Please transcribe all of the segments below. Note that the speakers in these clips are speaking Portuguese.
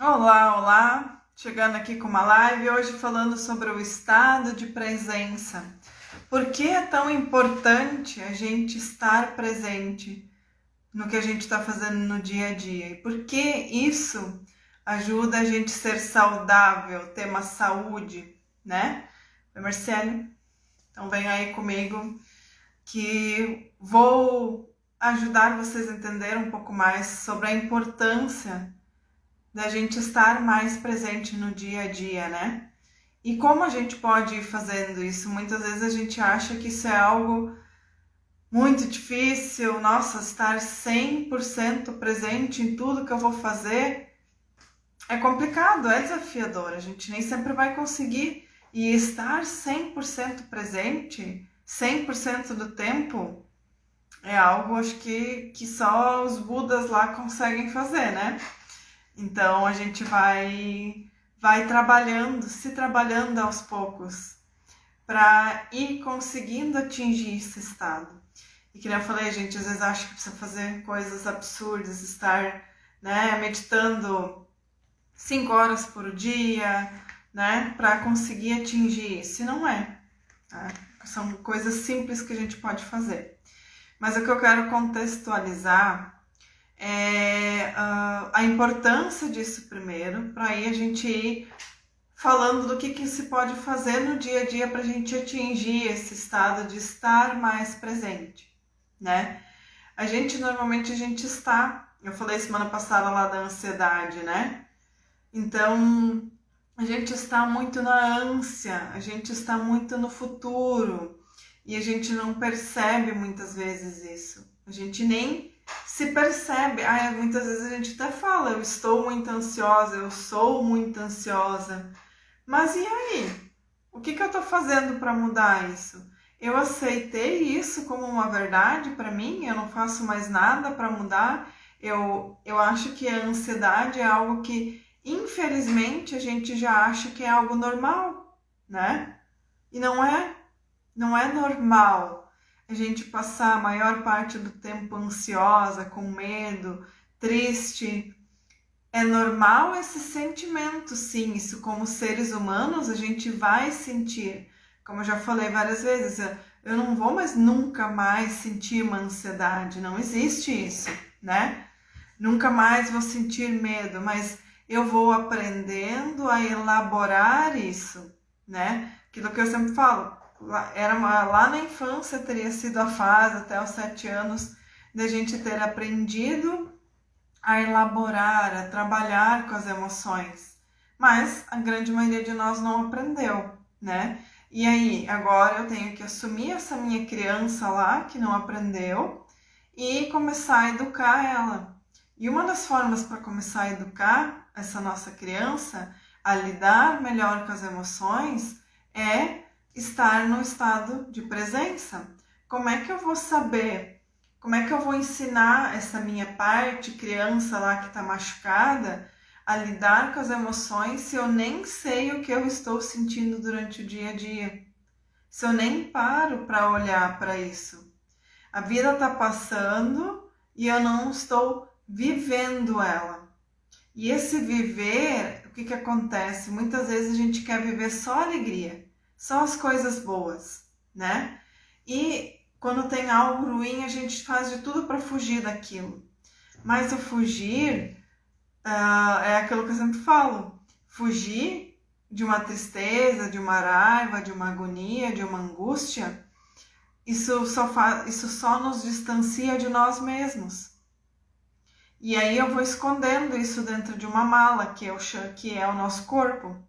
Olá, olá! Chegando aqui com uma live hoje falando sobre o estado de presença. Por que é tão importante a gente estar presente no que a gente está fazendo no dia a dia? E por que isso ajuda a gente a ser saudável, ter uma saúde, né? Oi, Marcele, então vem aí comigo que vou ajudar vocês a entender um pouco mais sobre a importância da gente estar mais presente no dia a dia, né? E como a gente pode ir fazendo isso? Muitas vezes a gente acha que isso é algo muito difícil, nossa, estar 100% presente em tudo que eu vou fazer é complicado, é desafiador, a gente nem sempre vai conseguir. E estar 100% presente, 100% do tempo, é algo, acho que só os Budas lá conseguem fazer, né? Então a gente vai trabalhando, se trabalhando aos poucos para ir conseguindo atingir esse estado. E que nem eu falei, a gente às vezes acha que precisa fazer coisas absurdas, estar, né, meditando 5 horas por dia, né, para conseguir atingir isso. E não é, tá? São coisas simples que a gente pode fazer. Mas o que eu quero contextualizar a importância disso primeiro, para aí a gente ir falando do que se pode fazer no dia a dia para a gente atingir esse estado de estar mais presente, né? Normalmente a gente está, eu falei semana passada lá da ansiedade, né? Então a gente está muito na ânsia, a gente está muito no futuro e a gente não percebe muitas vezes isso. A gente nem se percebe. Muitas vezes a gente até fala, eu estou muito ansiosa, eu sou muito ansiosa. Mas e aí? O que eu estou fazendo para mudar isso? Eu aceitei isso como uma verdade para mim, eu não faço mais nada para mudar. Eu acho que a ansiedade é algo que, infelizmente, a gente já acha que é algo normal, né? E não é normal a gente passar a maior parte do tempo ansiosa, com medo, triste. É normal esse sentimento, sim, isso como seres humanos a gente vai sentir. Como eu já falei várias vezes, eu não vou mais nunca mais sentir uma ansiedade, não existe isso, né? Nunca mais vou sentir medo, mas eu vou aprendendo a elaborar isso, né? Aquilo que eu sempre falo, lá na infância teria sido a fase até os 7 anos da gente ter aprendido a elaborar, a trabalhar com as emoções. Mas a grande maioria de nós não aprendeu, né? E aí, agora eu tenho que assumir essa minha criança lá que não aprendeu e começar a educar ela. E uma das formas para começar a educar essa nossa criança a lidar melhor com as emoções é estar no estado de presença. Como é que eu vou saber? Como é que eu vou ensinar essa minha parte, criança lá que está machucada, a lidar com as emoções se eu nem sei o que eu estou sentindo durante o dia a dia? Se eu nem paro para olhar para isso? A vida está passando e eu não estou vivendo ela. E esse viver, o que acontece? Muitas vezes a gente quer viver só alegria, só as coisas boas, né? E quando tem algo ruim, a gente faz de tudo para fugir daquilo. Mas o fugir é aquilo que eu sempre falo. Fugir de uma tristeza, de uma raiva, de uma agonia, de uma angústia, isso só nos distancia de nós mesmos. E aí eu vou escondendo isso dentro de uma mala, que é o nosso corpo.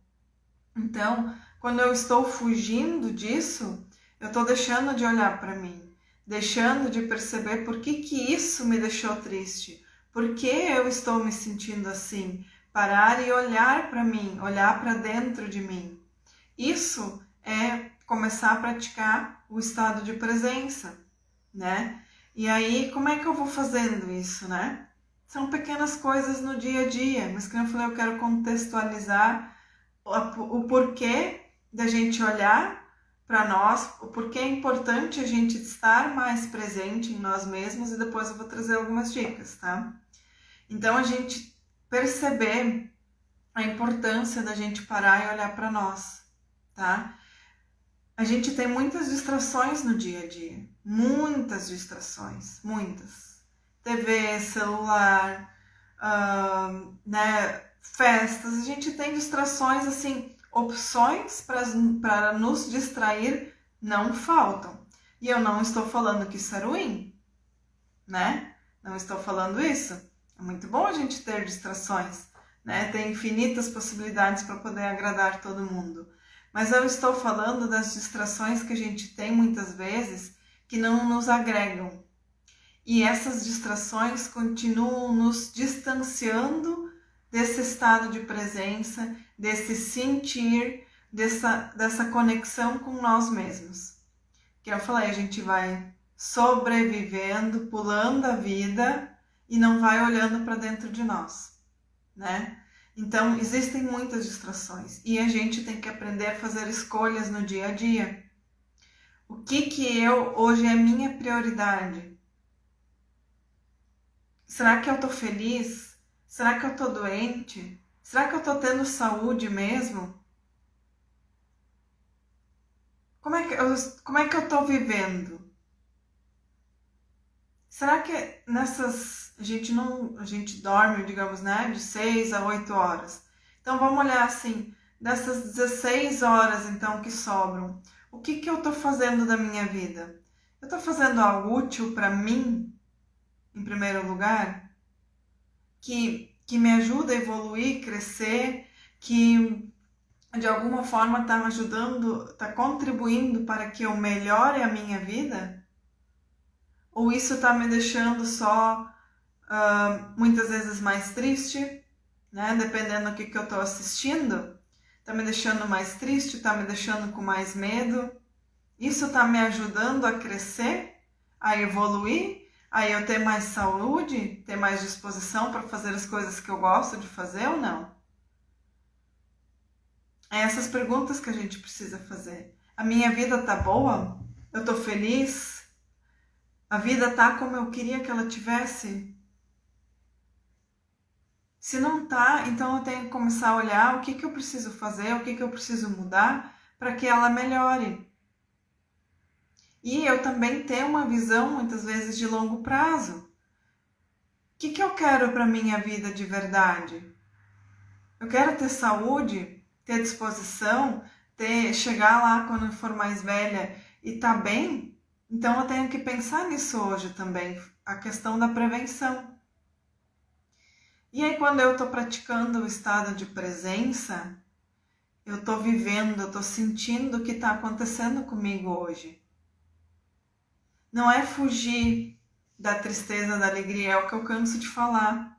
Então, quando eu estou fugindo disso, eu estou deixando de olhar para mim, deixando de perceber por que isso me deixou triste, por que eu estou me sentindo assim, parar e olhar para mim, olhar para dentro de mim. Isso é começar a praticar o estado de presença, né? E aí, como é que eu vou fazendo isso, né? São pequenas coisas no dia a dia, mas como eu falei, eu quero contextualizar o porquê da gente olhar para nós, o porquê é importante a gente estar mais presente em nós mesmos e depois eu vou trazer algumas dicas, tá? Então a gente perceber a importância da gente parar e olhar para nós, tá? A gente tem muitas distrações no dia a dia, muitas distrações, muitas. TV, celular, né, festas, a gente tem distrações, assim, opções para nos distrair não faltam. E eu não estou falando que isso é ruim, né? Não estou falando isso. É muito bom a gente ter distrações, né? Tem infinitas possibilidades para poder agradar todo mundo. Mas eu estou falando das distrações que a gente tem muitas vezes que não nos agregam. E essas distrações continuam nos distanciando desse estado de presença, desse sentir, dessa conexão com nós mesmos. Que eu falei, a gente vai sobrevivendo, pulando a vida e não vai olhando para dentro de nós, né? Então, existem muitas distrações e a gente tem que aprender a fazer escolhas no dia a dia. O que hoje é minha prioridade? Será que eu tô feliz? Será que eu tô doente? Será que eu tô tendo saúde mesmo? Como é que eu tô vivendo? Será que a gente dorme, digamos, né, de 6 a 8 horas. Então vamos olhar assim, dessas 16 horas então que sobram, o que eu tô fazendo da minha vida? Eu tô fazendo algo útil para mim, em primeiro lugar, que me ajuda a evoluir, crescer, que de alguma forma está me ajudando, está contribuindo para que eu melhore a minha vida? Ou isso está me deixando só muitas vezes mais triste, né? Dependendo do que eu estou assistindo, está me deixando mais triste, está me deixando com mais medo. Isso está me ajudando a crescer, a evoluir, a eu ter mais saúde, ter mais disposição para fazer as coisas que eu gosto de fazer ou não? É essas perguntas que a gente precisa fazer. A minha vida tá boa? Eu tô feliz? A vida tá como eu queria que ela tivesse? Se não tá, então eu tenho que começar a olhar o que eu preciso fazer, o que eu preciso mudar para que ela melhore. E eu também tenho uma visão, muitas vezes, de longo prazo. O que eu quero para minha vida de verdade? Eu quero ter saúde, ter disposição, chegar lá quando eu for mais velha e tá bem? Então eu tenho que pensar nisso hoje também, a questão da prevenção. E aí quando eu tô praticando o estado de presença, eu tô vivendo, eu tô sentindo o que tá acontecendo comigo hoje. Não é fugir da tristeza, da alegria, é o que eu canso de falar.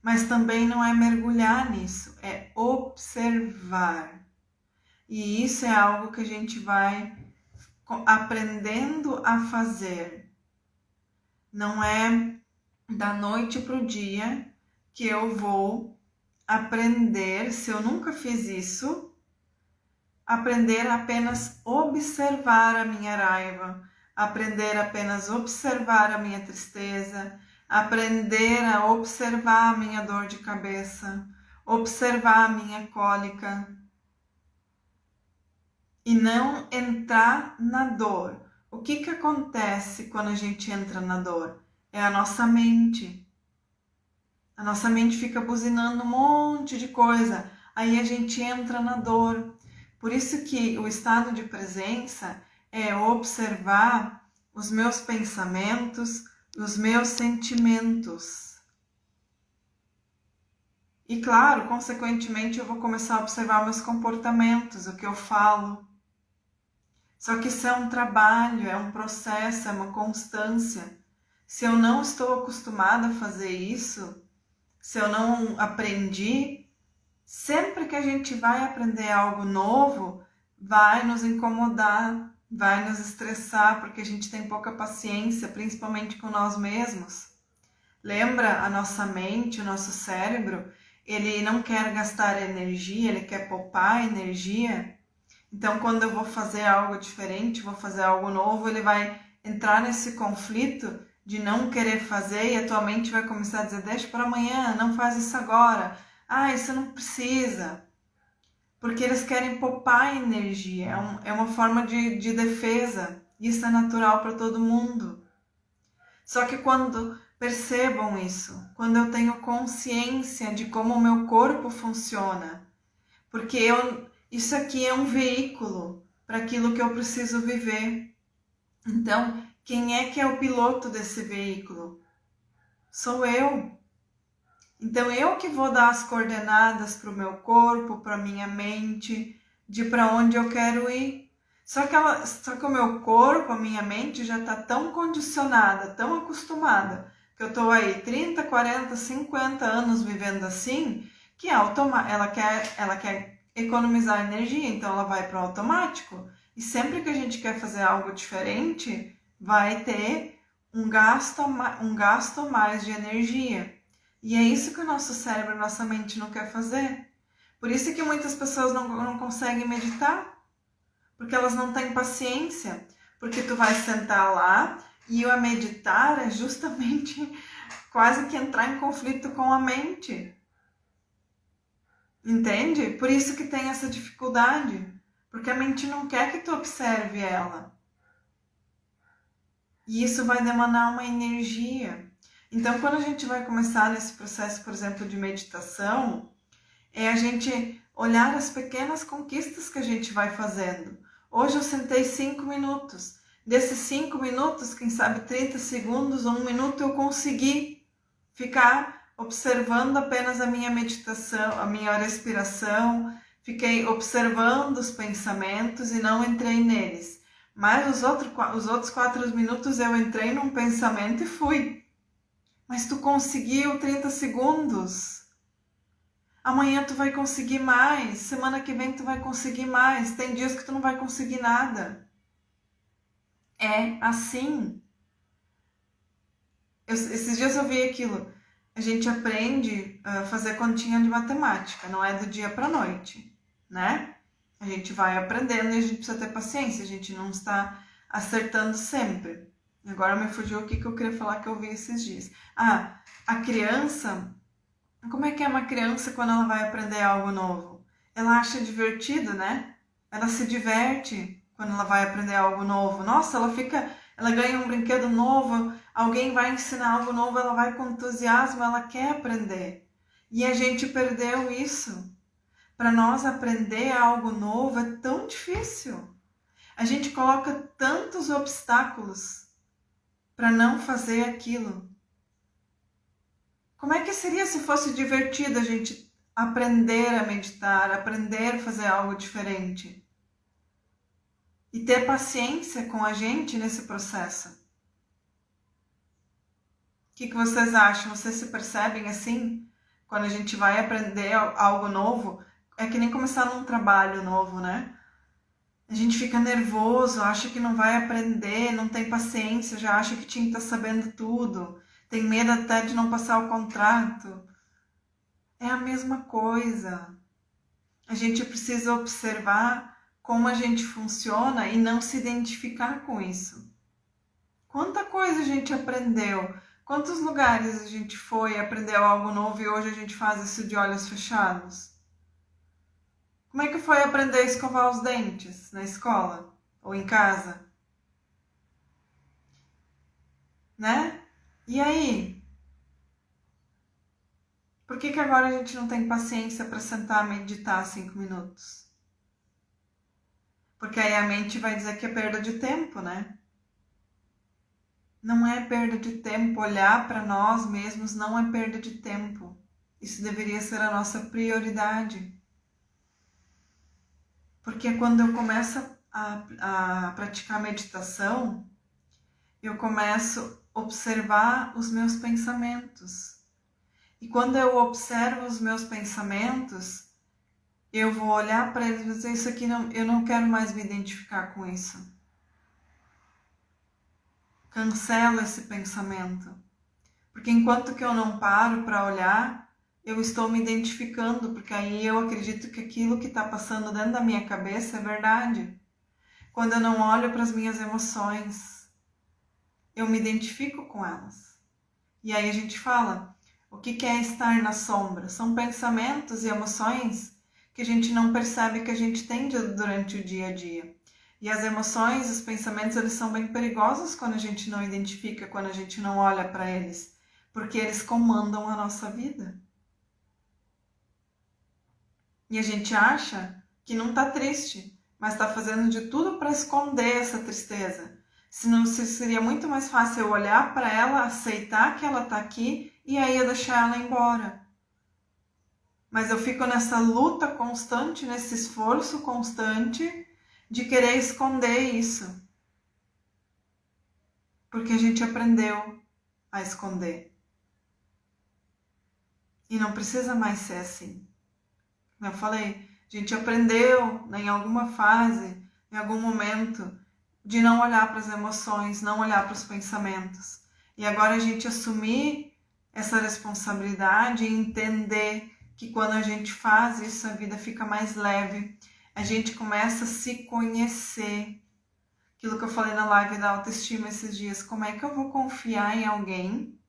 Mas também não é mergulhar nisso, é observar. E isso é algo que a gente vai aprendendo a fazer. Não é da noite para o dia que eu vou aprender, se eu nunca fiz isso, aprender a apenas observar a minha raiva, aprender a apenas observar a minha tristeza, aprender a observar a minha dor de cabeça, observar a minha cólica e não entrar na dor. O que acontece quando a gente entra na dor? É a nossa mente. A nossa mente fica buzinando um monte de coisa, aí a gente entra na dor. Por isso que o estado de presença é observar os meus pensamentos, os meus sentimentos. E claro, consequentemente, eu vou começar a observar meus comportamentos, o que eu falo. Só que isso é um trabalho, é um processo, é uma constância. Se eu não estou acostumada a fazer isso, se eu não aprendi, sempre que a gente vai aprender algo novo, vai nos incomodar, vai nos estressar, porque a gente tem pouca paciência, principalmente com nós mesmos. Lembra, a nossa mente, o nosso cérebro, ele não quer gastar energia, ele quer poupar energia. Então, quando eu vou fazer algo diferente, vou fazer algo novo, ele vai entrar nesse conflito de não querer fazer e a tua mente vai começar a dizer, deixa para amanhã, não faz isso agora. Ah, isso não precisa. Porque eles querem poupar energia. É uma forma de defesa. Isso é natural para todo mundo. Só que quando percebam isso, quando eu tenho consciência de como o meu corpo funciona, porque isso aqui é um veículo para aquilo que eu preciso viver. Então, quem é que é o piloto desse veículo? Sou eu. Então, eu que vou dar as coordenadas para o meu corpo, para a minha mente, de para onde eu quero ir. Só que o meu corpo, a minha mente já está tão condicionada, tão acostumada, que eu estou aí 30, 40, 50 anos vivendo assim, que ela quer economizar energia, então ela vai para o automático. E sempre que a gente quer fazer algo diferente, vai ter um gasto mais de energia. E é isso que o nosso cérebro, nossa mente não quer fazer. Por isso que muitas pessoas não conseguem meditar, porque elas não têm paciência. Porque tu vai sentar lá e o meditar é justamente quase que entrar em conflito com a mente. Entende? Por isso que tem essa dificuldade. Porque a mente não quer que tu observe ela. E isso vai demandar uma energia. Então, quando a gente vai começar nesse processo, por exemplo, de meditação, é a gente olhar as pequenas conquistas que a gente vai fazendo. Hoje eu sentei 5 minutos. Desses 5 minutos, quem sabe 30 segundos, 1 minuto, eu consegui ficar observando apenas a minha meditação, a minha respiração. Fiquei observando os pensamentos e não entrei neles. Mas os outros 4 minutos eu entrei num pensamento e fui. Mas tu conseguiu 30 segundos. Amanhã tu vai conseguir mais. Semana que vem tu vai conseguir mais. Tem dias que tu não vai conseguir nada. É assim. Esses dias eu vi aquilo. A gente aprende a fazer continha de matemática. Não é do dia para noite, né? A gente vai aprendendo e a gente precisa ter paciência. A gente não está acertando sempre. Agora me fugiu o que eu queria falar que eu vi esses dias. Ah, a criança... Como é que é uma criança quando ela vai aprender algo novo? Ela acha divertido, né? Ela se diverte quando ela vai aprender algo novo. Nossa, ela ganha um brinquedo novo, alguém vai ensinar algo novo, ela vai com entusiasmo, ela quer aprender. E a gente perdeu isso. Para nós aprender algo novo é tão difícil. A gente coloca tantos obstáculos para não fazer aquilo. Como é que seria se fosse divertido a gente aprender a meditar, aprender a fazer algo diferente? E ter paciência com a gente nesse processo. O que vocês acham? Vocês se percebem assim? Quando a gente vai aprender algo novo, é que nem começar num trabalho novo, né? A gente fica nervoso, acha que não vai aprender, não tem paciência, já acha que tinha que estar sabendo tudo. Tem medo até de não passar o contrato. É a mesma coisa. A gente precisa observar como a gente funciona e não se identificar com isso. Quanta coisa a gente aprendeu, quantos lugares a gente foi e aprendeu algo novo e hoje a gente faz isso de olhos fechados. Como é que foi aprender a escovar os dentes na escola ou em casa? Né? E aí? Por que agora a gente não tem paciência para sentar e meditar 5 minutos? Porque aí a mente vai dizer que é perda de tempo, né? Não é perda de tempo. Olhar para nós mesmos não é perda de tempo. Isso deveria ser a nossa prioridade. Porque quando eu começo a praticar meditação, eu começo a observar os meus pensamentos. E quando eu observo os meus pensamentos, eu vou olhar para eles e dizer, isso aqui eu não quero mais me identificar com isso. Cancela esse pensamento. Porque enquanto que eu não paro para olhar, eu estou me identificando, porque aí eu acredito que aquilo que está passando dentro da minha cabeça é verdade. Quando eu não olho para as minhas emoções, eu me identifico com elas. E aí a gente fala, O que é estar na sombra? São pensamentos e emoções que a gente não percebe que a gente tem durante o dia a dia. E as emoções, os pensamentos, eles são bem perigosos quando a gente não identifica, quando a gente não olha para eles, porque eles comandam a nossa vida. E a gente acha que não está triste, mas está fazendo de tudo para esconder essa tristeza. Senão seria muito mais fácil eu olhar para ela, aceitar que ela está aqui e aí eu deixar ela embora. Mas eu fico nessa luta constante, nesse esforço constante de querer esconder isso. Porque a gente aprendeu a esconder. E não precisa mais ser assim. Como eu falei, a gente aprendeu em alguma fase, em algum momento, de não olhar para as emoções, não olhar para os pensamentos. E agora a gente assumir essa responsabilidade e entender que quando a gente faz isso, a vida fica mais leve. A gente começa a se conhecer. Aquilo que eu falei na live da autoestima esses dias. Como é que eu vou confiar em alguém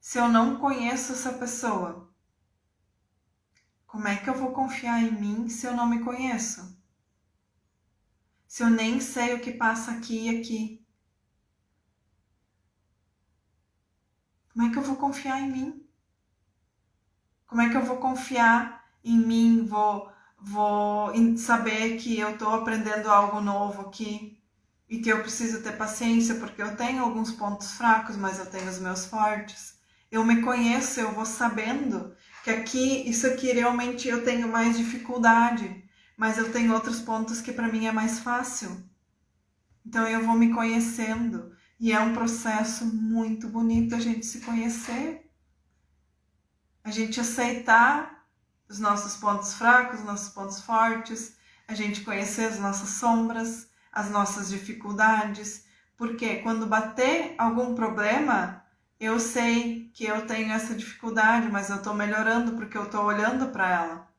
se eu não conheço essa pessoa? Como é que eu vou confiar em mim se eu não me conheço? Se eu nem sei o que passa aqui e aqui? Como é que eu vou confiar em mim? Como é que eu vou confiar em mim? Vou saber que eu estou aprendendo algo novo aqui e que eu preciso ter paciência porque eu tenho alguns pontos fracos, mas eu tenho os meus fortes. Eu me conheço, eu vou sabendo que isso aqui realmente eu tenho mais dificuldade, mas eu tenho outros pontos que para mim é mais fácil. Então eu vou me conhecendo e é um processo muito bonito a gente se conhecer, a gente aceitar os nossos pontos fracos, os nossos pontos fortes, a gente conhecer as nossas sombras, as nossas dificuldades, porque quando bater algum problema, eu sei que eu tenho essa dificuldade, mas eu estou melhorando porque eu estou olhando para ela.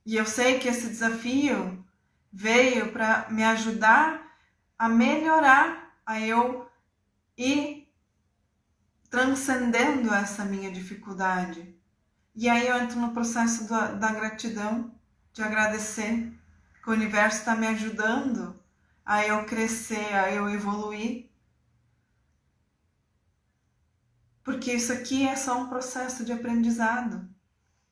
E eu sei que esse desafio veio para me ajudar a melhorar, a eu ir transcendendo essa minha dificuldade. E aí eu entro no processo da gratidão, de agradecer que o universo está me ajudando a eu crescer, a eu evoluir. Porque isso aqui é só um processo de aprendizado.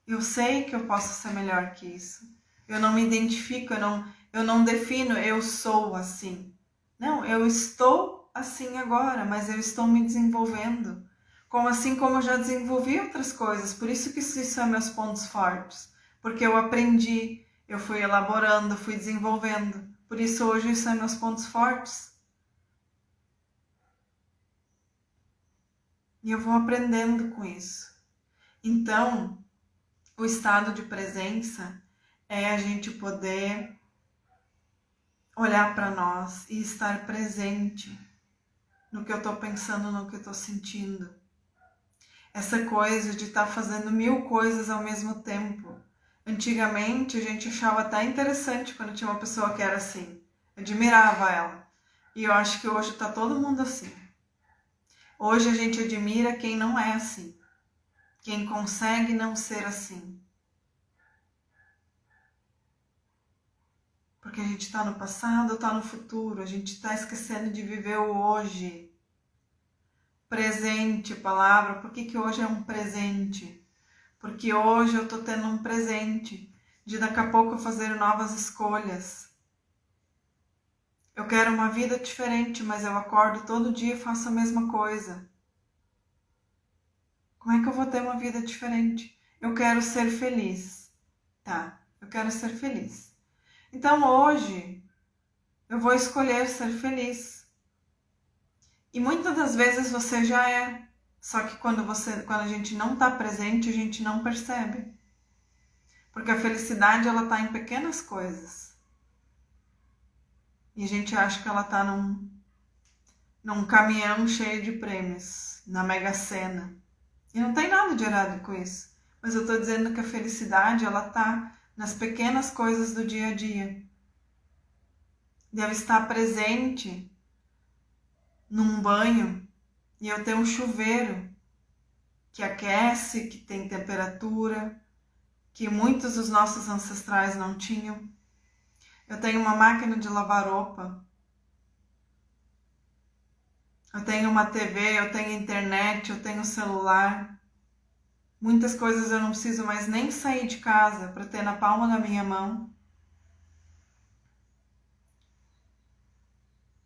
Eu sei que eu posso ser melhor que isso. Eu não me identifico, eu não defino, eu sou assim. Não, eu estou assim agora, mas eu estou me desenvolvendo. Assim como eu já desenvolvi outras coisas. Por isso que isso são meus pontos fortes. Porque eu aprendi, eu fui elaborando, fui desenvolvendo. Por isso hoje isso são meus pontos fortes. E eu vou aprendendo com isso. Então, o estado de presença é a gente poder olhar para nós e estar presente no que eu estou pensando, no que eu estou sentindo. Essa coisa de estar fazendo 1000 coisas ao mesmo tempo. Antigamente a gente achava até interessante quando tinha uma pessoa que era assim. Admirava ela. E eu acho que hoje está todo mundo assim. Hoje a gente admira quem não é assim. Quem consegue não ser assim. Porque a gente está no passado, está no futuro. A gente está esquecendo de viver o hoje. Presente, palavra. Por que hoje é um presente? Porque hoje eu estou tendo um presente de daqui a pouco eu fazer novas escolhas. Eu quero uma vida diferente, mas eu acordo todo dia e faço a mesma coisa. Como é que eu vou ter uma vida diferente? Eu quero ser feliz. Tá, eu quero ser feliz. Então hoje eu vou escolher ser feliz. E muitas das vezes você já é. Só que quando a gente não está presente, a gente não percebe. Porque a felicidade ela está em pequenas coisas. E a gente acha que ela está num caminhão cheio de prêmios, na Mega Sena. E não tem nada de errado com isso. Mas eu estou dizendo que a felicidade ela está nas pequenas coisas do dia a dia. Deve estar presente num banho e eu ter um chuveiro que aquece, que tem temperatura, que muitos dos nossos ancestrais não tinham. Eu tenho uma máquina de lavar roupa. Eu tenho uma TV, eu tenho internet, eu tenho celular. Muitas coisas eu não preciso mais nem sair de casa para ter na palma da minha mão.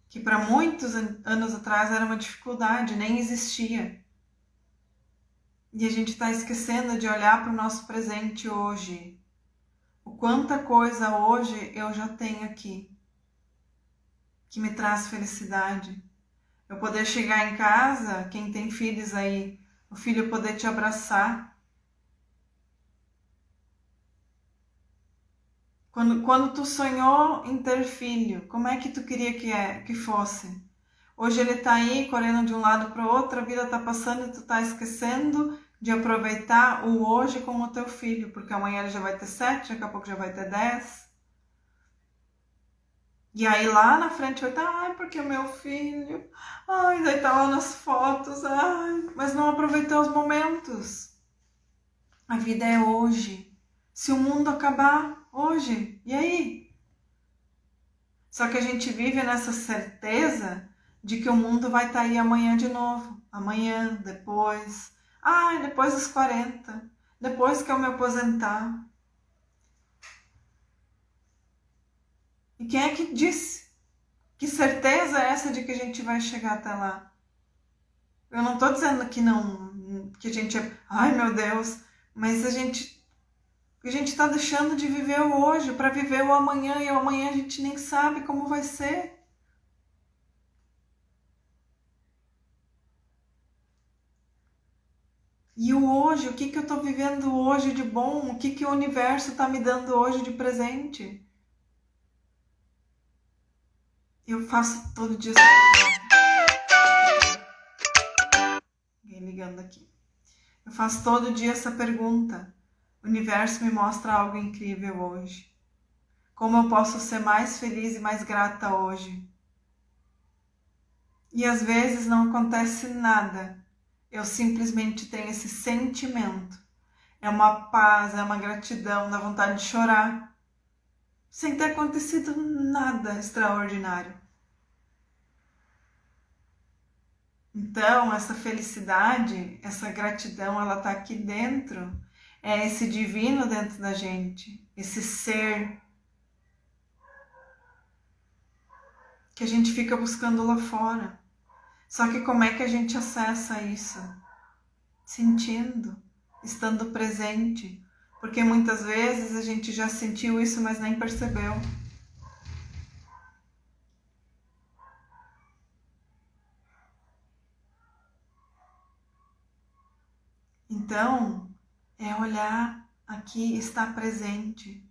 Que para muitos anos atrás era uma dificuldade, nem existia. E a gente está esquecendo de olhar para o nosso presente hoje. O quanta coisa hoje eu já tenho aqui, que me traz felicidade. Eu poder chegar em casa, quem tem filhos aí, o filho poder te abraçar. Quando tu sonhou em ter filho, como é que tu queria que fosse? Hoje ele tá aí, correndo de um lado para o outro, a vida tá passando e tu tá esquecendo de aproveitar o hoje com o teu filho, porque amanhã ele já vai ter 7, daqui a pouco já vai ter 10. E aí lá na frente vai estar, ai, porque o meu filho, ai, daí tá lá nas fotos, ai, mas não aproveitou os momentos. A vida é hoje. Se o mundo acabar hoje, e aí? Só que a gente vive nessa certeza de que o mundo vai estar aí amanhã de novo. Amanhã, depois. Ai, depois dos 40. Depois que eu me aposentar. E quem é que disse? Que certeza é essa de que a gente vai chegar até lá? Eu não estou dizendo que não, que a gente é, ai meu Deus, mas a gente está deixando de viver o hoje para viver o amanhã, e o amanhã a gente nem sabe como vai ser. E o hoje, o que eu estou vivendo hoje de bom? O que o universo está me dando hoje de presente? Eu faço todo dia essa pergunta. Alguém ligando aqui. Eu faço todo dia essa pergunta. O universo me mostra algo incrível hoje. Como eu posso ser mais feliz e mais grata hoje? E às vezes não acontece nada. Eu simplesmente tenho esse sentimento. É uma paz, é uma gratidão, dá vontade de chorar. Sem ter acontecido nada extraordinário. Então, essa felicidade, essa gratidão, ela está aqui dentro. É esse divino dentro da gente, esse ser que a gente fica buscando lá fora. Só que como é que a gente acessa isso? Sentindo, estando presente. Porque muitas vezes a gente já sentiu isso, mas nem percebeu. Então, é olhar aqui, estar presente.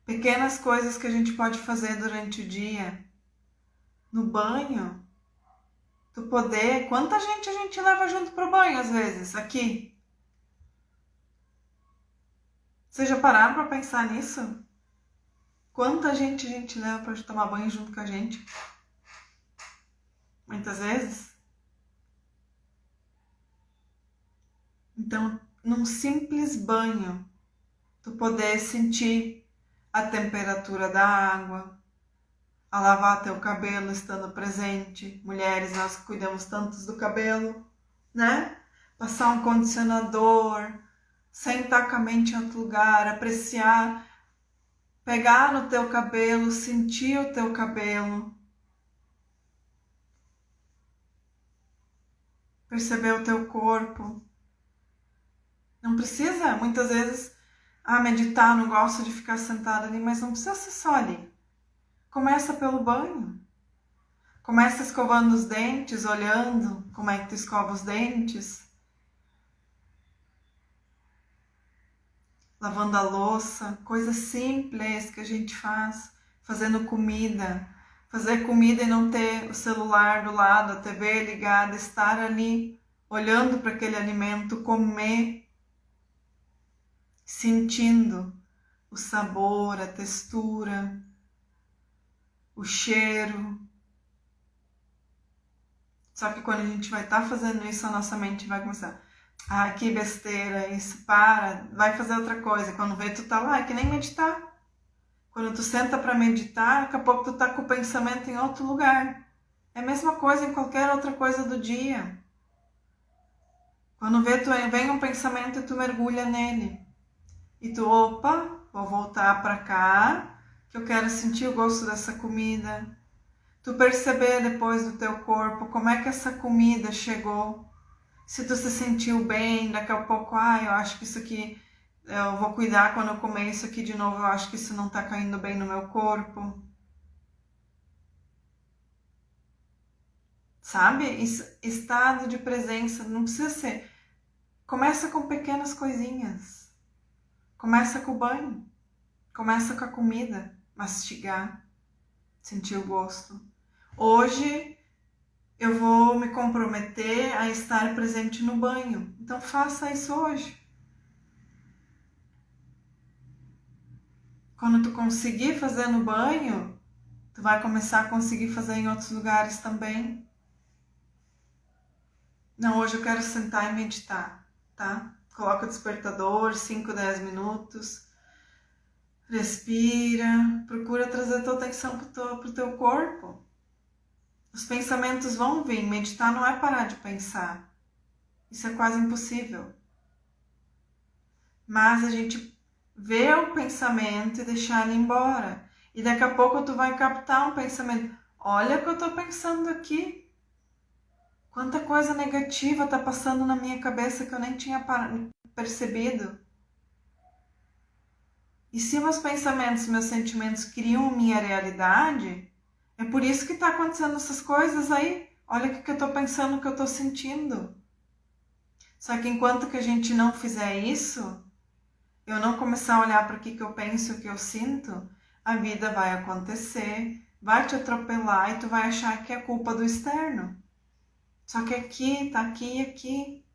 Pequenas coisas que a gente pode fazer durante o dia. No banho, tu poder... Quanta gente a gente leva junto pro banho, às vezes, aqui? Vocês já pararam para pensar nisso? Quanta gente a gente leva para tomar banho junto com a gente? Muitas vezes. Então, num simples banho, tu poder sentir a temperatura da água, a lavar teu cabelo estando presente. Mulheres, nós cuidamos tantos do cabelo, né? Passar um condicionador, sentar com a mente em outro lugar, apreciar, pegar no teu cabelo, sentir o teu cabelo, perceber o teu corpo. Não precisa, muitas vezes, meditar, não gosto de ficar sentada ali, mas não precisa ser só ali. Começa pelo banho. Começa escovando os dentes, olhando como é que tu escova os dentes. Lavando a louça, coisas simples que a gente faz. Fazendo comida. Fazer comida e não ter o celular do lado, a TV ligada, estar ali olhando para aquele alimento, comer, sentindo o sabor, a textura, o cheiro. Só que quando a gente vai estar fazendo isso, a nossa mente vai começar, Ah, que besteira, isso, para, vai fazer outra coisa. Quando vê, tu tá lá, é que nem meditar. Quando tu senta para meditar, daqui a pouco tu tá com o pensamento em outro lugar. É a mesma coisa em qualquer outra coisa do dia. Quando vê, vem um pensamento e tu mergulha nele. E tu, opa, vou voltar para cá, que eu quero sentir o gosto dessa comida. Tu perceber depois do teu corpo como é que essa comida chegou. Se tu se sentiu bem, daqui a pouco, eu acho que isso aqui, eu vou cuidar quando eu comer isso aqui de novo, eu acho que isso não tá caindo bem no meu corpo. Sabe? Estado de presença, não precisa ser. Começa com pequenas coisinhas. Começa com o banho. Começa com a comida. Mastigar. Sentir o gosto. Hoje eu vou me comprometer a estar presente no banho. Então faça isso hoje. Quando tu conseguir fazer no banho, tu vai começar a conseguir fazer em outros lugares também. Não, hoje eu quero sentar e meditar, tá? Coloca o despertador, 5, 10 minutos. Respira, procura trazer a tua atenção pro teu corpo. Os pensamentos vão vir, meditar não é parar de pensar. Isso é quase impossível. Mas a gente vê o pensamento e deixar ele embora. E daqui a pouco tu vai captar um pensamento. Olha o que eu tô pensando aqui. Quanta coisa negativa tá passando na minha cabeça que eu nem tinha percebido. E se meus pensamentos, meus sentimentos criam minha realidade, é por isso que tá acontecendo essas coisas aí. Olha o que eu tô pensando, o que eu tô sentindo. Só que enquanto que a gente não fizer isso, eu não começar a olhar para o que eu penso, o que eu sinto, a vida vai acontecer, vai te atropelar e tu vai achar que é culpa do externo. Só que aqui, tá aqui e aqui.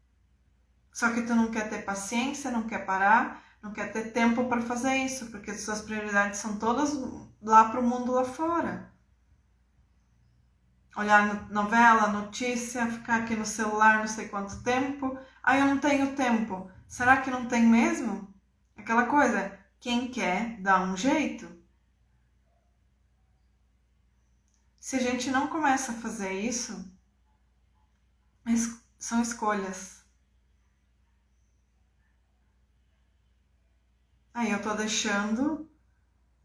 Só que tu não quer ter paciência, não quer parar, não quer ter tempo para fazer isso, porque as suas prioridades são todas lá pro mundo lá fora. Olhar novela, notícia, ficar aqui no celular não sei quanto tempo. Eu não tenho tempo. Será que não tem mesmo? Aquela coisa, quem quer dá um jeito. Se a gente não começa a fazer isso, são escolhas. Aí eu tô deixando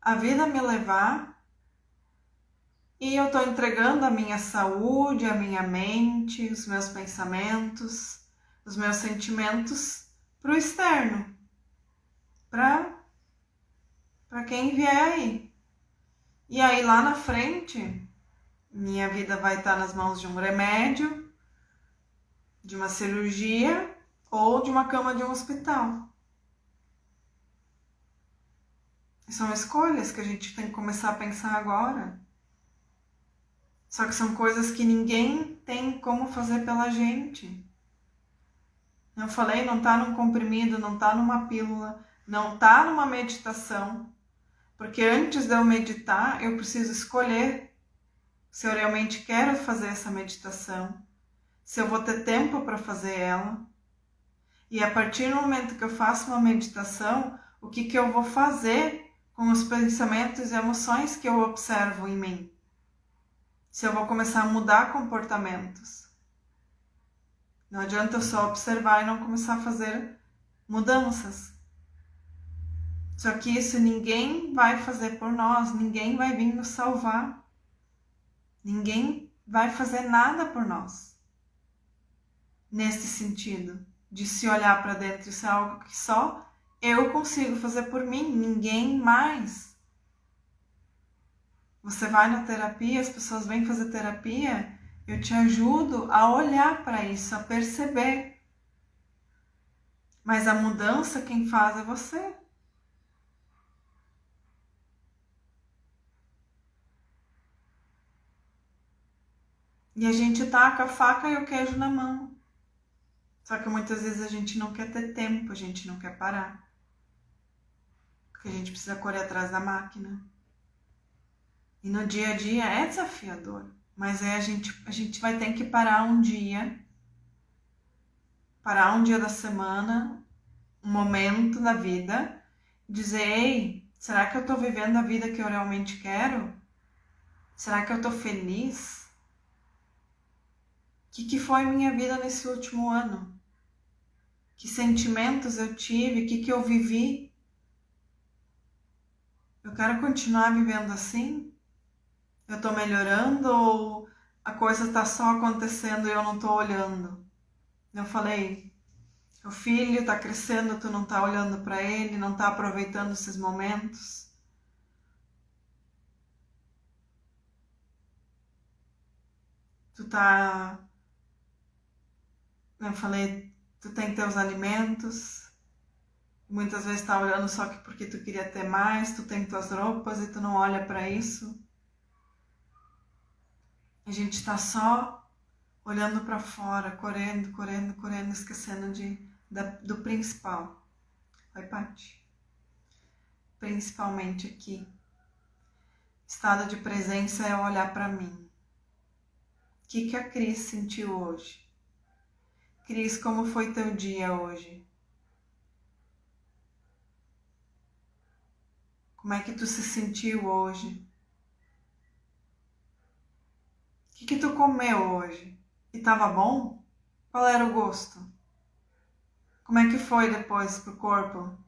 a vida me levar e eu tô entregando a minha saúde, a minha mente, os meus pensamentos, os meus sentimentos pro externo, para quem vier aí. E aí lá na frente, minha vida vai estar nas mãos de um remédio, de uma cirurgia ou de uma cama de um hospital. São escolhas que a gente tem que começar a pensar agora. Só que são coisas que ninguém tem como fazer pela gente. Eu falei, não tá num comprimido, não tá numa pílula, não tá numa meditação. Porque antes de eu meditar, eu preciso escolher se eu realmente quero fazer essa meditação, se eu vou ter tempo para fazer ela. E a partir do momento que eu faço uma meditação, o que eu vou fazer com os pensamentos e emoções que eu observo em mim? Se eu vou começar a mudar comportamentos. Não adianta eu só observar e não começar a fazer mudanças. Só que isso ninguém vai fazer por nós, ninguém vai vir nos salvar. Ninguém vai fazer nada por nós. Nesse sentido, de se olhar para dentro, isso é algo que só eu consigo fazer por mim, ninguém mais. Você vai na terapia, as pessoas vêm fazer terapia, eu te ajudo a olhar para isso, a perceber. Mas a mudança quem faz é você. E a gente tá com a faca e o queijo na mão. Só que muitas vezes a gente não quer ter tempo, a gente não quer parar. Porque a gente precisa correr atrás da máquina. E no dia a dia é desafiador. Mas a gente vai ter que parar um dia. parar um dia da semana, um momento da vida, dizer, ei, será que eu estou vivendo a vida que eu realmente quero? Será que eu estou feliz? O que foi minha vida nesse último ano? Que sentimentos eu tive? O que eu vivi? Eu quero continuar vivendo assim? Eu estou melhorando ou a coisa está só acontecendo e eu não estou olhando? Eu falei, o filho está crescendo, tu não está olhando para ele, não está aproveitando esses momentos. Eu falei, tu tem teus alimentos, muitas vezes tá olhando só que porque tu queria ter mais, tu tem tuas roupas e tu não olha para isso. A gente tá só olhando para fora, correndo, esquecendo do principal. Oi, Paty. Principalmente aqui. Estado de presença é olhar para mim. O que a Cris sentiu hoje? Cris, como foi teu dia hoje? Como é que tu se sentiu hoje? O que tu comeu hoje? E tava bom? Qual era o gosto? Como é que foi depois pro corpo?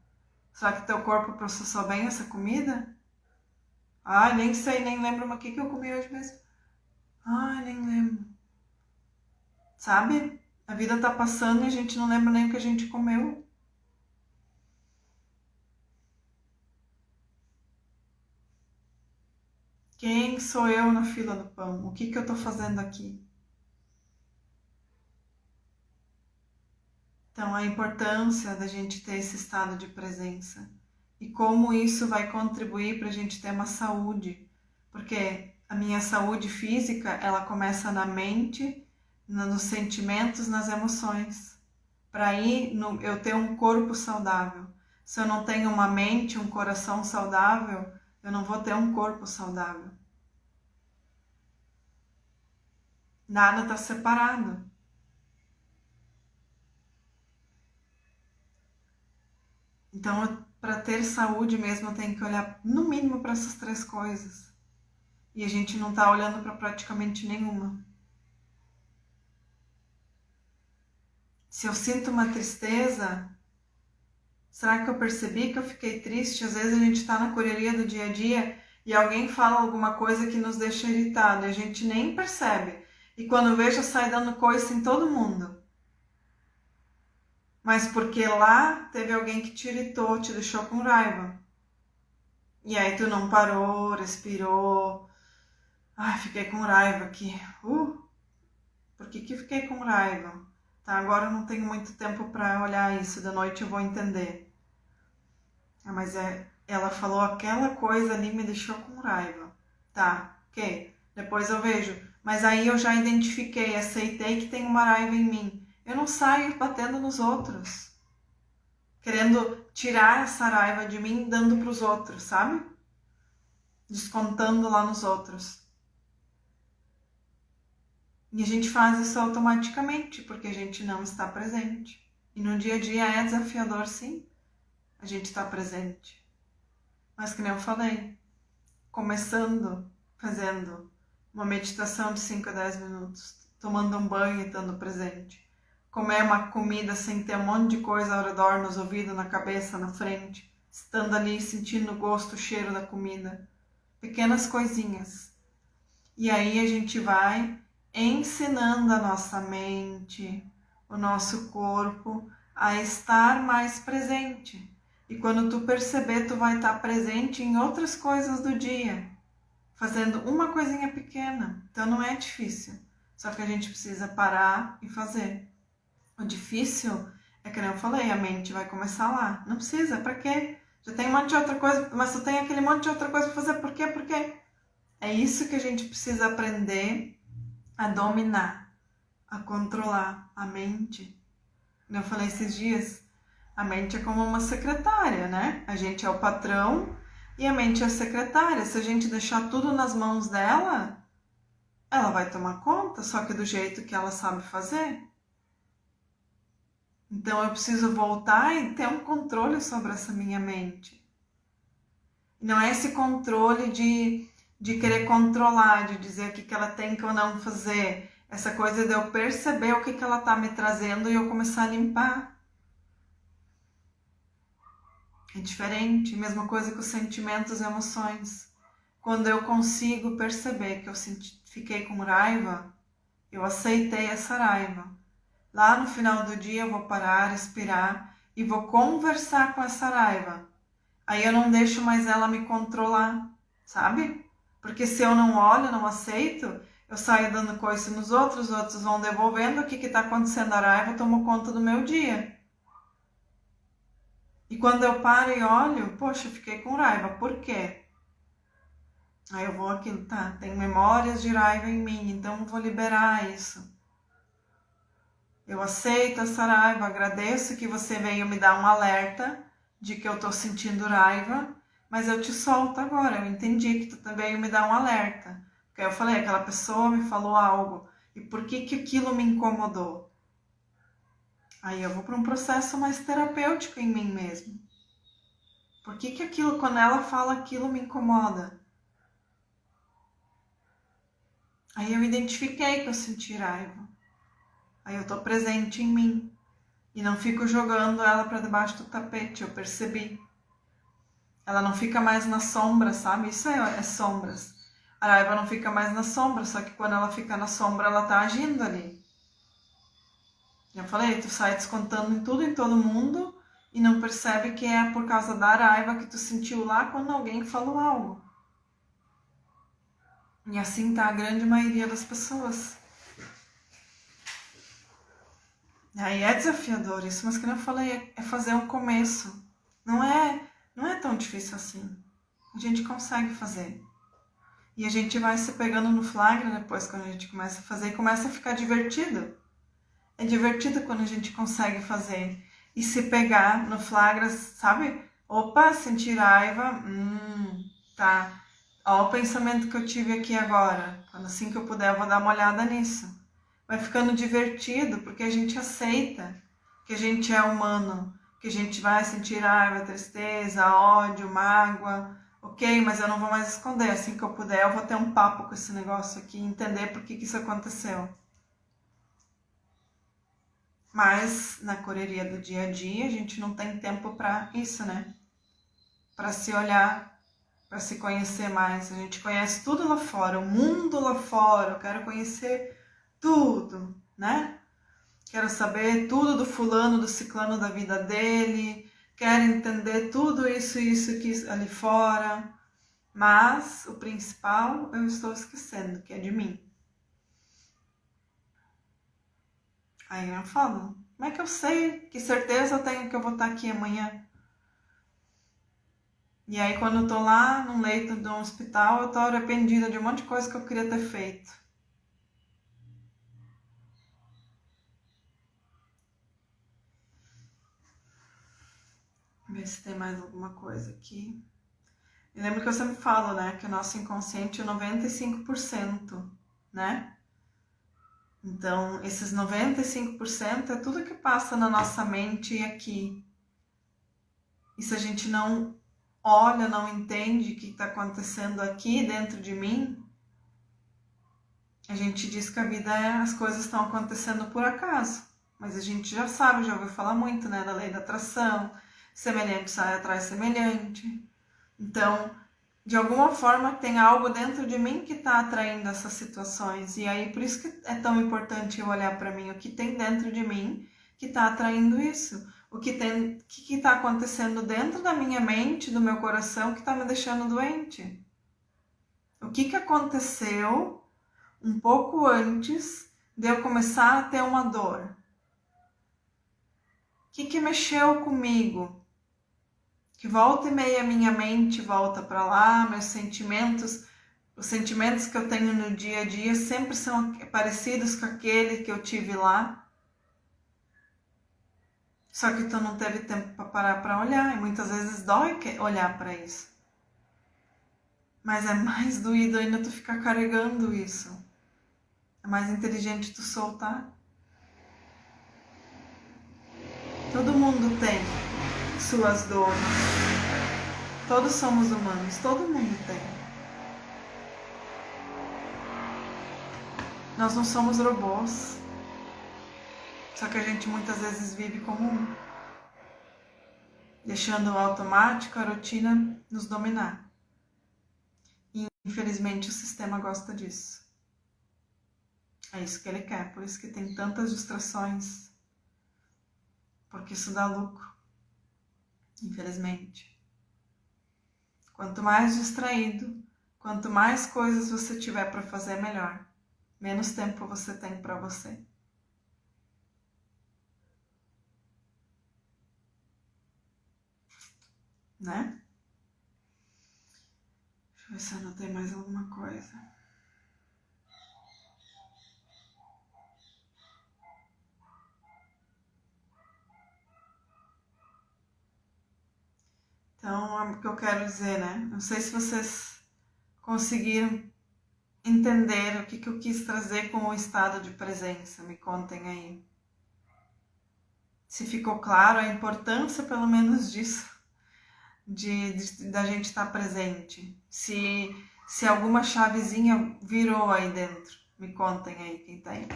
Será que teu corpo processou bem essa comida? Ai, nem sei, nem lembro o que eu comi hoje mesmo. Ai, nem lembro. Sabe? A vida tá passando e a gente não lembra nem o que a gente comeu. Quem sou eu na fila do pão? O que eu tô fazendo aqui? Então, a importância da gente ter esse estado de presença e como isso vai contribuir para a gente ter uma saúde, porque a minha saúde física, ela começa na mente, nos sentimentos, nas emoções. Para aí eu ter um corpo saudável. Se eu não tenho uma mente, um coração saudável, eu não vou ter um corpo saudável. Nada está separado. Então, para ter saúde mesmo, eu tenho que olhar no mínimo para essas 3 coisas. E a gente não está olhando para praticamente nenhuma. Se eu sinto uma tristeza, será que eu percebi que eu fiquei triste? Às vezes a gente está na correria do dia a dia e alguém fala alguma coisa que nos deixa irritado e a gente nem percebe. E quando vejo, sai dando coice em todo mundo. Mas porque lá teve alguém que te irritou, te deixou com raiva. E aí tu não parou, respirou. Ai, fiquei com raiva aqui. Por que fiquei com raiva? Tá, agora eu não tenho muito tempo para olhar isso. Da noite eu vou entender. Mas ela falou aquela coisa ali, me deixou com raiva. Tá, ok. Depois eu vejo. Mas aí eu já identifiquei, aceitei que tem uma raiva em mim. Eu não saio batendo nos outros. Querendo tirar essa raiva de mim, dando para os outros, sabe? Descontando lá nos outros. E a gente faz isso automaticamente, porque a gente não está presente. E no dia a dia é desafiador, sim, a gente está presente. Mas que nem eu falei, começando, fazendo uma meditação de 5 a 10 minutos, tomando um banho e estando presente. Comer uma comida sem ter um monte de coisa ao redor, nos ouvidos, na cabeça, na frente. Estando ali, sentindo o gosto, o cheiro da comida. Pequenas coisinhas. E aí a gente vai ensinando a nossa mente, o nosso corpo a estar mais presente. E quando tu perceber, tu vai estar presente em outras coisas do dia, fazendo uma coisinha pequena. Então não é difícil, só que a gente precisa parar e fazer. O difícil é que, como eu falei, a mente vai começar lá. Não precisa, pra quê? Já tem um monte de outra coisa, mas tu tem aquele monte de outra coisa pra fazer, por quê? Por quê? É isso que a gente precisa aprender a dominar, a controlar a mente. Eu falei esses dias, a mente é como uma secretária, né? A gente é o patrão e a mente é a secretária. Se a gente deixar tudo nas mãos dela, ela vai tomar conta, só que do jeito que ela sabe fazer. Então eu preciso voltar e ter um controle sobre essa minha mente. Não é esse controle de querer controlar, de dizer o que ela tem que ou não fazer. Essa coisa de eu perceber o que ela está me trazendo e eu começar a limpar. É diferente, mesma coisa com os sentimentos e emoções. Quando eu consigo perceber que eu fiquei com raiva, eu aceitei essa raiva. Lá no final do dia eu vou parar, respirar e vou conversar com essa raiva. Aí eu não deixo mais ela me controlar, sabe? Porque se eu não olho, não aceito, eu saio dando coice nos outros, os outros vão devolvendo, o que está acontecendo? A raiva tomou conta do meu dia. E quando eu paro e olho, poxa, eu fiquei com raiva, por quê? Aí eu vou aqui, tá, tem memórias de raiva em mim, então eu vou liberar isso. Eu aceito essa raiva, agradeço que você veio me dar um alerta de que eu tô sentindo raiva, mas eu te solto agora, eu entendi que tu também veio me dar um alerta. Porque eu falei, aquela pessoa me falou algo, e por que aquilo me incomodou? Aí eu vou para um processo mais terapêutico em mim mesmo. Por que aquilo, quando ela fala aquilo, me incomoda? Aí eu identifiquei que eu senti raiva. Aí eu tô presente em mim. E não fico jogando ela para debaixo do tapete, eu percebi. Ela não fica mais na sombra, sabe? Isso é sombras. A raiva não fica mais na sombra, só que quando ela fica na sombra, ela tá agindo ali. Já falei, tu sai descontando em tudo, em todo mundo, e não percebe que é por causa da raiva que tu sentiu lá quando alguém falou algo. E assim tá a grande maioria das pessoas. Aí é desafiador isso, mas como eu falei, é fazer um começo. Não é tão difícil assim. A gente consegue fazer. E a gente vai se pegando no flagra depois, quando a gente começa a fazer, e começa a ficar divertido. É divertido quando a gente consegue fazer. E se pegar no flagra, sabe? Opa, sentir raiva. Tá. Olha o pensamento que eu tive aqui agora. Quando assim que eu puder, eu vou dar uma olhada nisso. Vai ficando divertido, porque a gente aceita que a gente é humano, que a gente vai sentir raiva, tristeza, ódio, mágoa. Ok, mas eu não vou mais esconder. Assim que eu puder, eu vou ter um papo com esse negócio aqui, entender por que isso aconteceu. Mas na correria do dia a dia, a gente não tem tempo para isso, né? Para se olhar, para se conhecer mais. A gente conhece tudo lá fora, o mundo lá fora. Eu quero conhecer tudo, né? Quero saber tudo do fulano, do ciclano da vida dele. Quero entender tudo isso aqui ali fora. Mas o principal eu estou esquecendo, que é de mim. Aí eu falo, como é que eu sei? Que certeza eu tenho que eu vou estar aqui amanhã? E aí quando eu tô lá no leito de um hospital, eu tô arrependida de um monte de coisa que eu queria ter feito. Ver se tem mais alguma coisa aqui. E lembra que eu sempre falo, né? Que o nosso inconsciente é 95%, né? Então, esses 95% é tudo que passa na nossa mente e aqui. E se a gente não olha, não entende o que está acontecendo aqui dentro de mim, a gente diz que a vida as coisas estão acontecendo por acaso. Mas a gente já sabe, já ouviu falar muito, né? Da lei da atração, semelhante sai atrai semelhante. Então, de alguma forma tem algo dentro de mim que está atraindo essas situações. E aí por isso que é tão importante eu olhar para mim, o que tem dentro de mim que está atraindo isso. O que está acontecendo dentro da minha mente, do meu coração, que está me deixando doente. O que aconteceu um pouco antes de eu começar a ter uma dor? O que mexeu comigo? Que volta e meia minha mente volta para lá, meus sentimentos, os sentimentos que eu tenho no dia a dia sempre são parecidos com aquele que eu tive lá. Só que tu não teve tempo para parar para olhar, e muitas vezes dói olhar para isso. Mas é mais doído ainda tu ficar carregando isso. É mais inteligente tu soltar. Todo mundo tem suas dores. Todos somos humanos, todo mundo tem. Nós não somos robôs. Só que a gente muitas vezes vive como um, deixando o automático, a rotina nos dominar. E infelizmente o sistema gosta disso. É isso que ele quer, por isso que tem tantas distrações. Porque isso dá lucro, infelizmente. Quanto mais distraído, quanto mais coisas você tiver para fazer, melhor. Menos tempo você tem para você. Né? Deixa eu ver se eu anotei mais alguma coisa. Então, é o que eu quero dizer, né? Não sei se vocês conseguiram entender o que eu quis trazer com o estado de presença. Me contem aí. Se ficou claro a importância, pelo menos, disso, da gente estar presente. Se alguma chavezinha virou aí dentro. Me contem aí quem tá aí.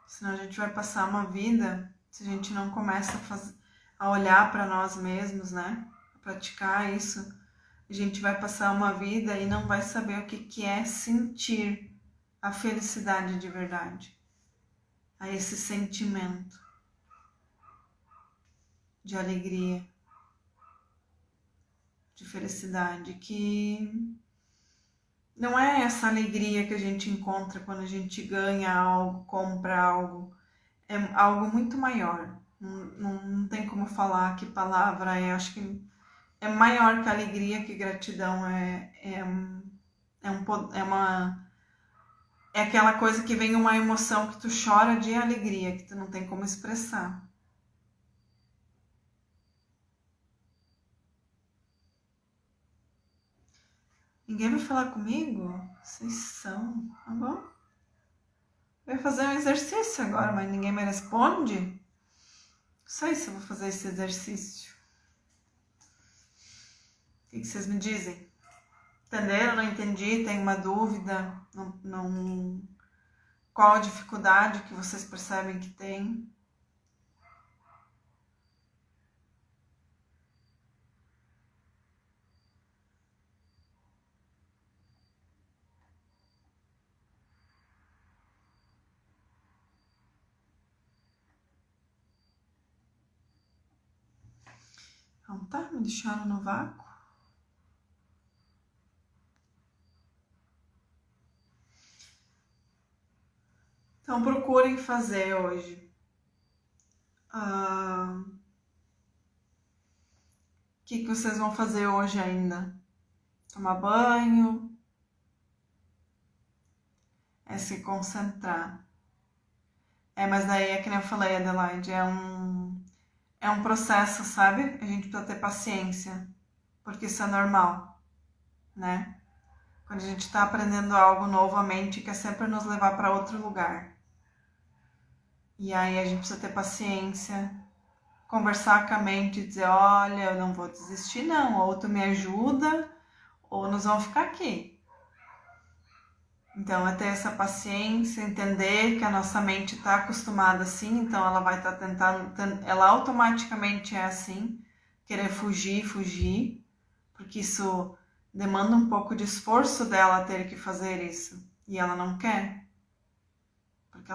Senão a gente vai passar uma vida, se a gente não começa a olhar para nós mesmos, né? A praticar isso, a gente vai passar uma vida e não vai saber o que é sentir a felicidade de verdade. A esse sentimento de alegria, de felicidade, que não é essa alegria que a gente encontra quando a gente ganha algo, compra algo. É algo muito maior. Não tem como falar que palavra é. Acho que é maior que alegria, que gratidão. É aquela coisa que vem uma emoção que tu chora de alegria, que tu não tem como expressar. Ninguém vai falar comigo? Vocês são, tá bom? Eu ia fazer um exercício agora, mas ninguém me responde. Não sei se eu vou fazer esse exercício. O que vocês me dizem? Entenderam? Não entendi? Tem uma dúvida? Qual a dificuldade que vocês percebem que tem? Então tá, me deixaram no vácuo. Então procurem fazer hoje. O que vocês vão fazer hoje ainda? Tomar banho? É se concentrar. Mas daí é que nem eu falei, Adelaide, é um processo, sabe? A gente precisa ter paciência, porque isso é normal, né? Quando a gente está aprendendo algo novo, a mente quer sempre nos levar para outro lugar. E aí a gente precisa ter paciência, conversar com a mente e dizer, olha, eu não vou desistir não, ou tu me ajuda, ou nós vamos ficar aqui. Então é ter essa paciência, entender que a nossa mente está acostumada assim, então ela vai estar tentando, ela automaticamente é assim, querer fugir, porque isso demanda um pouco de esforço dela ter que fazer isso, e ela não quer. Porque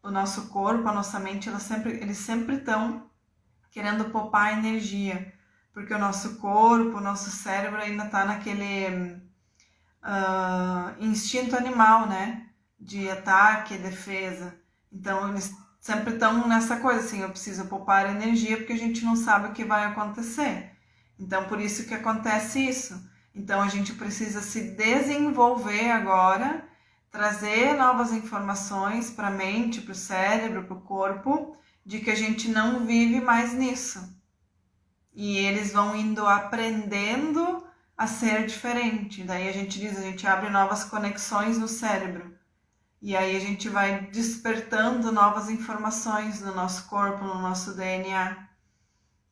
o nosso corpo, a nossa mente, eles sempre estão querendo poupar energia, porque o nosso corpo, o nosso cérebro ainda está naquele instinto animal, né? De ataque, defesa. Então eles sempre estão nessa coisa assim, eu preciso poupar energia porque a gente não sabe o que vai acontecer. Então por isso que acontece isso. Então a gente precisa se desenvolver agora, trazer novas informações para a mente, para o cérebro, para o corpo, de que a gente não vive mais nisso. E eles vão indo aprendendo a ser diferente. Daí a gente abre novas conexões no cérebro. E aí a gente vai despertando novas informações no nosso corpo, no nosso DNA.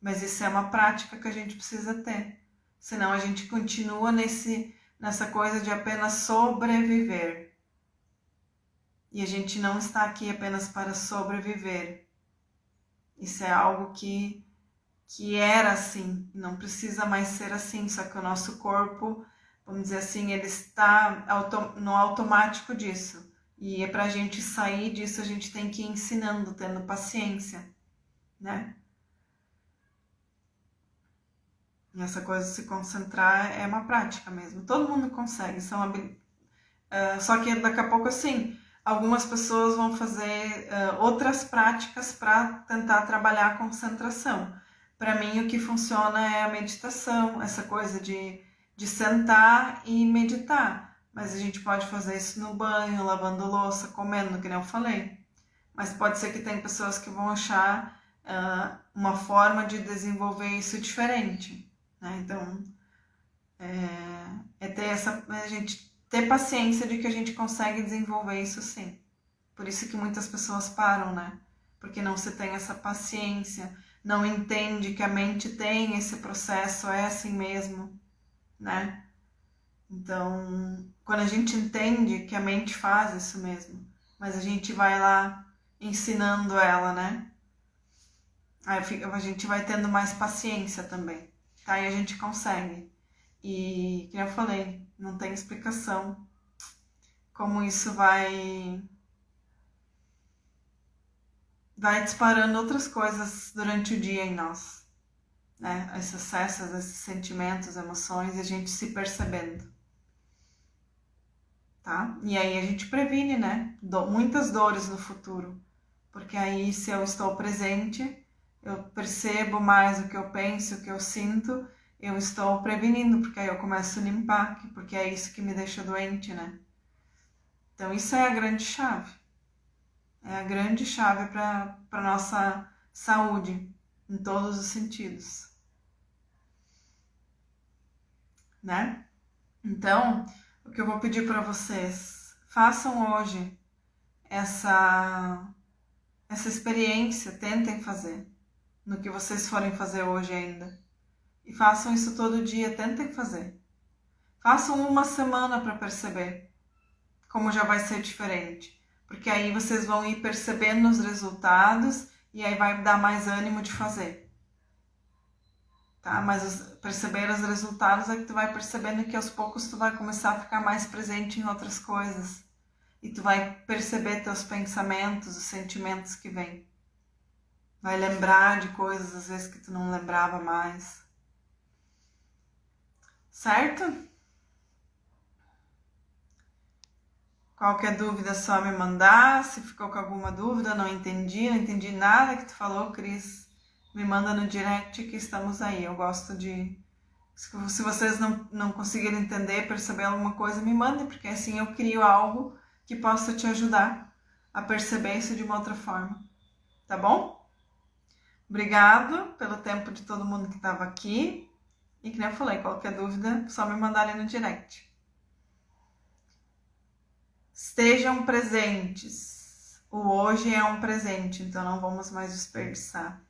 Mas isso é uma prática que a gente precisa ter. Senão a gente continua nessa coisa de apenas sobreviver. E a gente não está aqui apenas para sobreviver. Isso é algo que era assim, não precisa mais ser assim, só que o nosso corpo, vamos dizer assim, ele está no automático disso. E para a gente sair disso, a gente tem que ir ensinando, tendo paciência, né? E essa coisa de se concentrar é uma prática mesmo. Todo mundo consegue, só que daqui a pouco, assim, algumas pessoas vão fazer outras práticas para tentar trabalhar a concentração. Para mim, o que funciona é a meditação, essa coisa de sentar e meditar. Mas a gente pode fazer isso no banho, lavando louça, comendo, que nem eu falei. Mas pode ser que tem pessoas que vão achar uma forma de desenvolver isso diferente, né? Então, a gente ter paciência de que a gente consegue desenvolver isso sim. Por isso que muitas pessoas param, né? Porque não se tem essa paciência, não entende que a mente tem esse processo, é assim mesmo, né? Então, quando a gente entende que a mente faz isso mesmo, mas a gente vai lá ensinando ela, né? Aí a gente vai tendo mais paciência também, tá? E a gente consegue. E, como eu falei, não tem explicação como isso vai disparando outras coisas durante o dia em nós, né? Esses acessos, esses sentimentos, emoções, e a gente se percebendo, tá? E aí a gente previne, né? Muitas dores no futuro, porque aí se eu estou presente, eu percebo mais o que eu penso, o que eu sinto, eu estou prevenindo, porque aí eu começo a limpar, porque é isso que me deixa doente, né? Então isso é a grande chave. É a grande chave para a nossa saúde, em todos os sentidos, né? Então, o que eu vou pedir para vocês, façam hoje essa experiência, tentem fazer, no que vocês forem fazer hoje ainda. E façam isso todo dia, tentem fazer. Façam uma semana para perceber como já vai ser diferente. Porque aí vocês vão ir percebendo os resultados e aí vai dar mais ânimo de fazer. Tá? Mas perceber os resultados é que tu vai percebendo que aos poucos tu vai começar a ficar mais presente em outras coisas. E tu vai perceber teus pensamentos, os sentimentos que vêm. Vai lembrar de coisas às vezes que tu não lembrava mais. Certo? Qualquer dúvida é só me mandar. Se ficou com alguma dúvida, não entendi nada que tu falou, Cris, me manda no direct que estamos aí. Eu gosto de... Se vocês não conseguirem entender, perceber alguma coisa, me mandem, porque assim eu crio algo que possa te ajudar a perceber isso de uma outra forma. Tá bom? Obrigado pelo tempo de todo mundo que estava aqui. E que nem eu falei, qualquer dúvida, só me mandar ali no direct. Estejam presentes. O hoje é um presente, então não vamos mais desperdiçar.